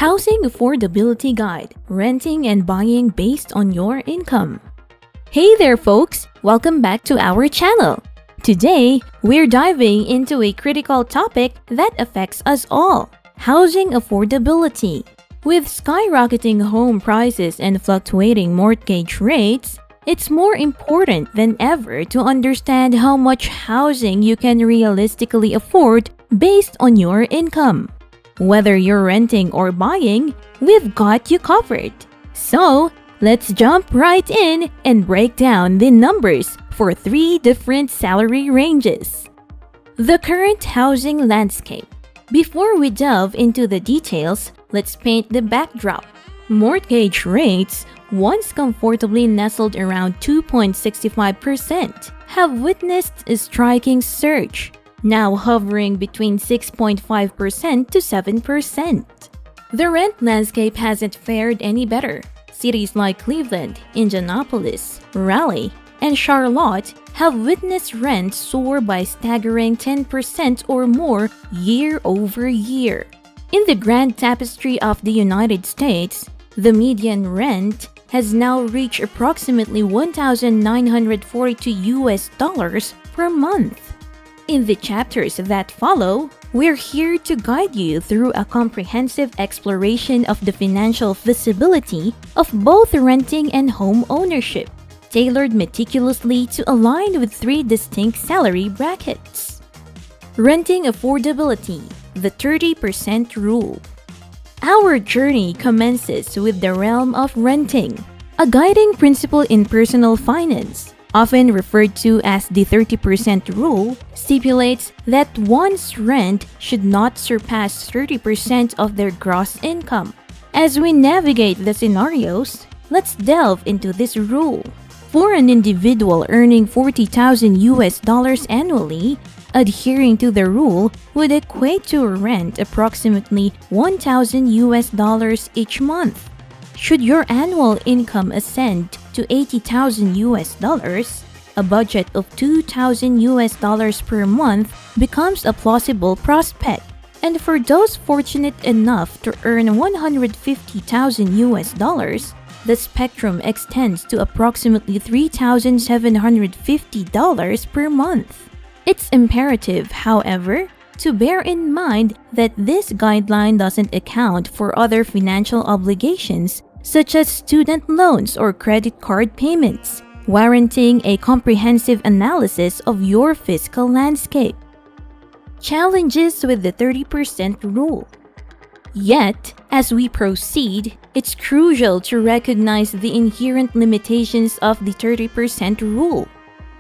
Housing Affordability Guide, Renting and Buying Based on Your Income. Hey there folks! Welcome back to our channel. Today, we're diving into a critical topic that affects us all, housing affordability. With skyrocketing home prices and fluctuating mortgage rates, it's more important than ever to understand how much housing you can realistically afford based on your income. Whether you're renting or buying, we've got you covered. So, let's jump right in and break down the numbers for 3 different salary ranges. The current housing landscape. Before we delve into the details, let's paint the backdrop. Mortgage rates, once comfortably nestled around 2.65%, have witnessed a striking surge, now hovering between 6.5% to 7%. The rent landscape hasn't fared any better. Cities like Cleveland, Indianapolis, Raleigh, and Charlotte have witnessed rents soar by a staggering 10% or more year over year. In the grand tapestry of the United States, the median rent has now reached approximately $1,942 per month. In the chapters that follow, we're here to guide you through a comprehensive exploration of the financial feasibility of both renting and home ownership, tailored meticulously to align with 3 distinct salary brackets. Renting affordability, the 30% rule. Our journey commences with the realm of renting, a guiding principle in personal finance, often referred to as the 30% rule, stipulates that one's rent should not surpass 30% of their gross income. As we navigate the scenarios, let's delve into this rule. For an individual earning $40,000 annually, adhering to the rule would equate to a rent approximately $1,000 each month. Should your annual income ascend to $80,000, a budget of $2,000 per month becomes a plausible prospect. And for those fortunate enough to earn $150,000, the spectrum extends to approximately $3,750 per month. It's imperative, however, to bear in mind that this guideline doesn't account for other financial obligations such as student loans or credit card payments, warranting a comprehensive analysis of your fiscal landscape. Challenges with the 30% rule. Yet, as we proceed, it's crucial to recognize the inherent limitations of the 30% rule.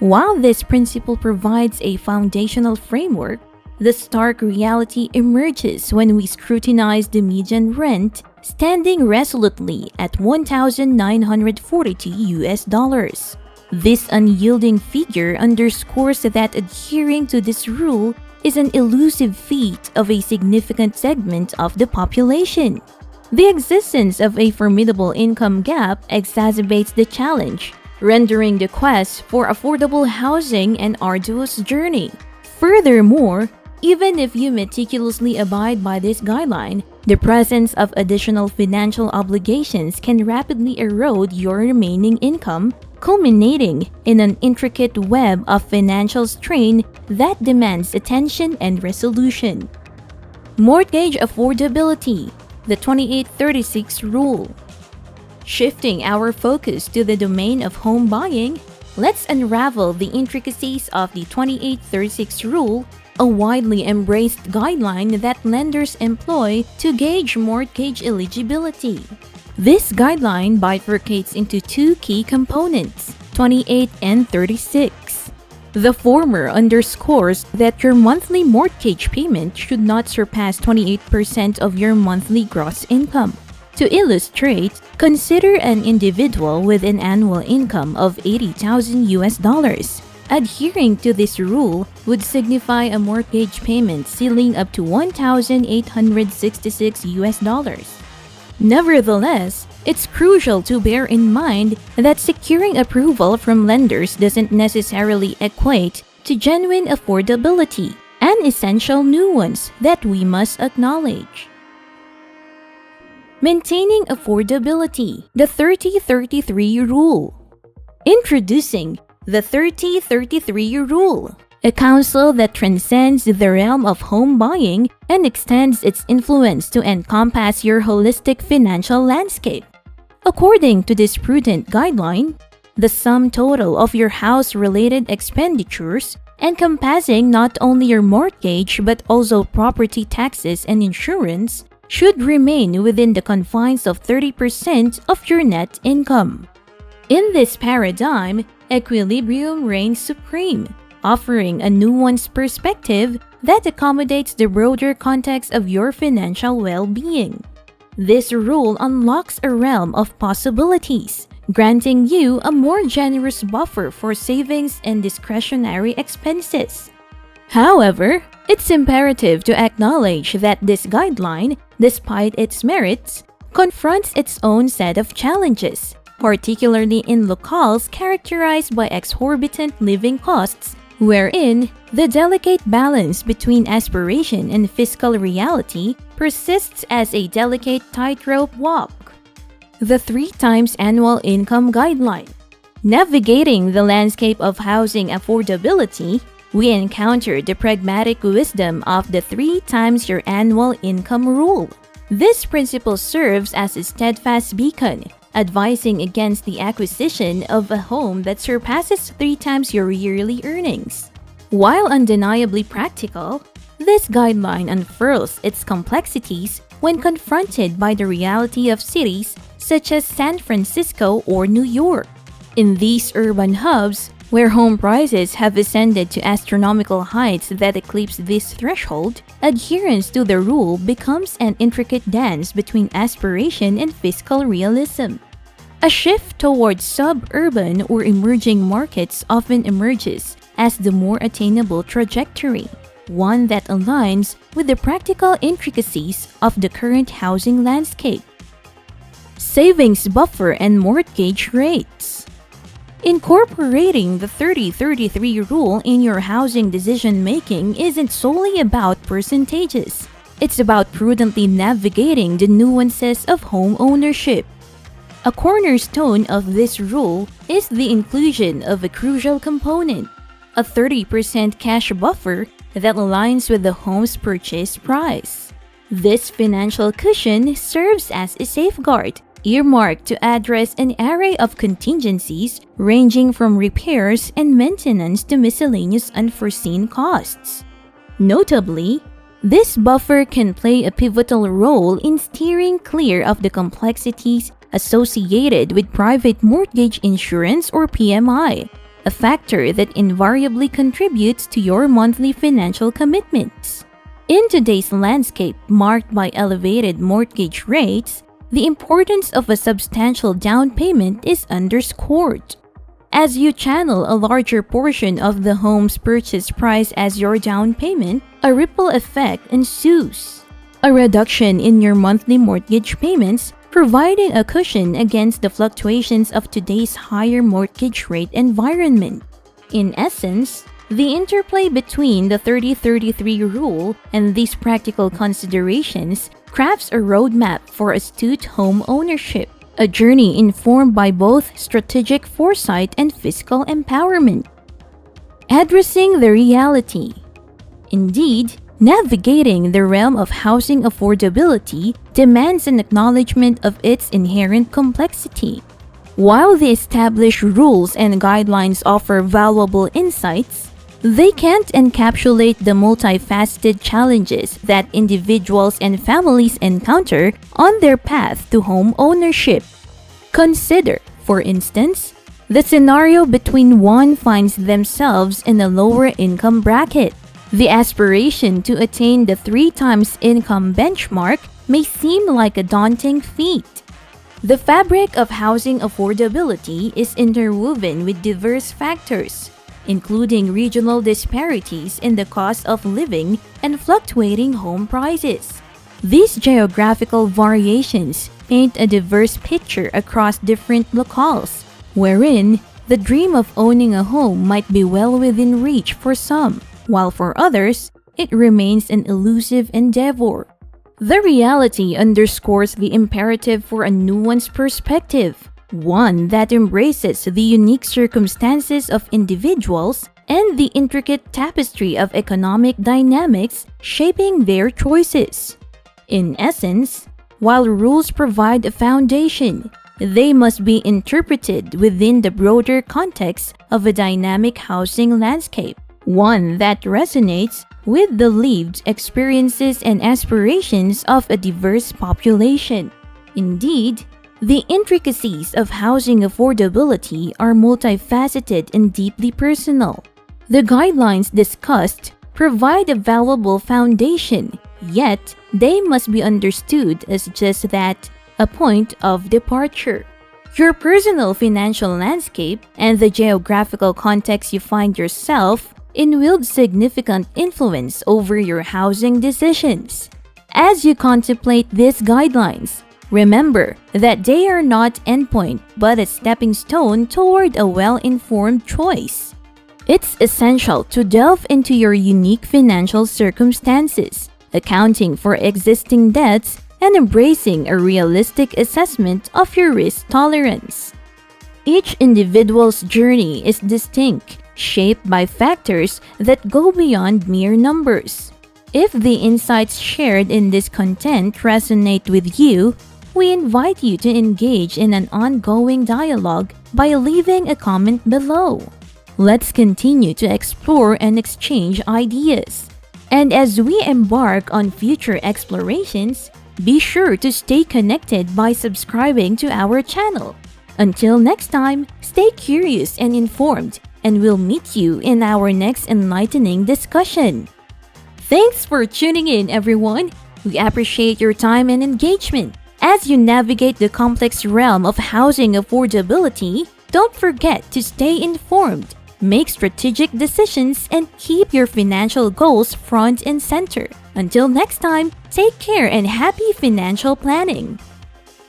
While this principle provides a foundational framework, the stark reality emerges when we scrutinize the median rent, standing resolutely at $1,942. This unyielding figure underscores that adhering to this rule is an elusive feat of a significant segment of the population. The existence of a formidable income gap exacerbates the challenge, rendering the quest for affordable housing an arduous journey. Furthermore, even if you meticulously abide by this guideline, the presence of additional financial obligations can rapidly erode your remaining income, culminating in an intricate web of financial strain that demands attention and resolution. Mortgage affordability, the 2836 rule. Shifting our focus to the domain of home buying, let's unravel the intricacies of the 2836 rule, a widely embraced guideline that lenders employ to gauge mortgage eligibility. This guideline bifurcates into 2 key components, 28 and 36. The former underscores that your monthly mortgage payment should not surpass 28% of your monthly gross income. To illustrate, consider an individual with an annual income of $80,000. Adhering to this rule would signify a mortgage payment ceiling up to $1,866. Nevertheless, it's crucial to bear in mind that securing approval from lenders doesn't necessarily equate to genuine affordability, an essential nuance that we must acknowledge. Maintaining affordability, the 30-33 rule. Introducing the 30-33 rule, a counsel that transcends the realm of home buying and extends its influence to encompass your holistic financial landscape. According to this prudent guideline, the sum total of your house-related expenditures, encompassing not only your mortgage but also property taxes and insurance, should remain within the confines of 30% of your net income. In this paradigm, equilibrium reigns supreme, offering a nuanced perspective that accommodates the broader context of your financial well-being. This rule unlocks a realm of possibilities, granting you a more generous buffer for savings and discretionary expenses. However, it's imperative to acknowledge that this guideline, despite its merits, confronts its own set of challenges, particularly in locales characterized by exorbitant living costs, wherein the delicate balance between aspiration and fiscal reality persists as a delicate tightrope walk. The 3 times annual income guideline. Navigating the landscape of housing affordability, we encounter the pragmatic wisdom of the 3 times your annual income rule. This principle serves as a steadfast beacon, advising against the acquisition of a home that surpasses 3 times your yearly earnings. While undeniably practical, this guideline unfurls its complexities when confronted by the reality of cities such as San Francisco or New York. In these urban hubs, where home prices have ascended to astronomical heights that eclipse this threshold, adherence to the rule becomes an intricate dance between aspiration and fiscal realism. A shift towards suburban or emerging markets often emerges as the more attainable trajectory, one that aligns with the practical intricacies of the current housing landscape. Savings buffer and mortgage rates. Incorporating the 30-33 rule in your housing decision-making isn't solely about percentages. It's about prudently navigating the nuances of home ownership. A cornerstone of this rule is the inclusion of a crucial component, a 30% cash buffer that aligns with the home's purchase price. This financial cushion serves as a safeguard, earmarked to address an array of contingencies ranging from repairs and maintenance to miscellaneous unforeseen costs. Notably, this buffer can play a pivotal role in steering clear of the complexities associated with private mortgage insurance or PMI, a factor that invariably contributes to your monthly financial commitments. In today's landscape marked by elevated mortgage rates, the importance of a substantial down payment is underscored. As you channel a larger portion of the home's purchase price as your down payment, a ripple effect ensues. A reduction in your monthly mortgage payments, providing a cushion against the fluctuations of today's higher mortgage rate environment. In essence, the interplay between the 30-33 rule and these practical considerations crafts a roadmap for astute home ownership, a journey informed by both strategic foresight and fiscal empowerment. Addressing the reality. Indeed, navigating the realm of housing affordability demands an acknowledgement of its inherent complexity. While the established rules and guidelines offer valuable insights, they can't encapsulate the multifaceted challenges that individuals and families encounter on their path to home ownership. Consider, for instance, the scenario between one finds themselves in a lower income bracket. The aspiration to attain the 3 times income benchmark may seem like a daunting feat. The fabric of housing affordability is interwoven with diverse factors, including regional disparities in the cost of living and fluctuating home prices. These geographical variations paint a diverse picture across different locales, wherein the dream of owning a home might be well within reach for some, while for others, it remains an elusive endeavor. The reality underscores the imperative for a nuanced perspective, one that embraces the unique circumstances of individuals and the intricate tapestry of economic dynamics shaping their choices. In essence, while rules provide a foundation, they must be interpreted within the broader context of a dynamic housing landscape, one that resonates with the lived experiences and aspirations of a diverse population. Indeed, the intricacies of housing affordability are multifaceted and deeply personal. The guidelines discussed provide a valuable foundation, yet they must be understood as just that, a point of departure. Your personal financial landscape and the geographical context you find yourself in wield significant influence over your housing decisions. As you contemplate these guidelines, remember that they are not endpoint but a stepping stone toward a well-informed choice. It's essential to delve into your unique financial circumstances, accounting for existing debts and embracing a realistic assessment of your risk tolerance. Each individual's journey is distinct, shaped by factors that go beyond mere numbers. If the insights shared in this content resonate with you, we invite you to engage in an ongoing dialogue by leaving a comment below. Let's continue to explore and exchange ideas. And as we embark on future explorations, be sure to stay connected by subscribing to our channel. Until next time, stay curious and informed, and we'll meet you in our next enlightening discussion. Thanks for tuning in, everyone. We appreciate your time and engagement. As you navigate the complex realm of housing affordability, don't forget to stay informed, make strategic decisions, and keep your financial goals front and center. Until next time, take care and happy financial planning.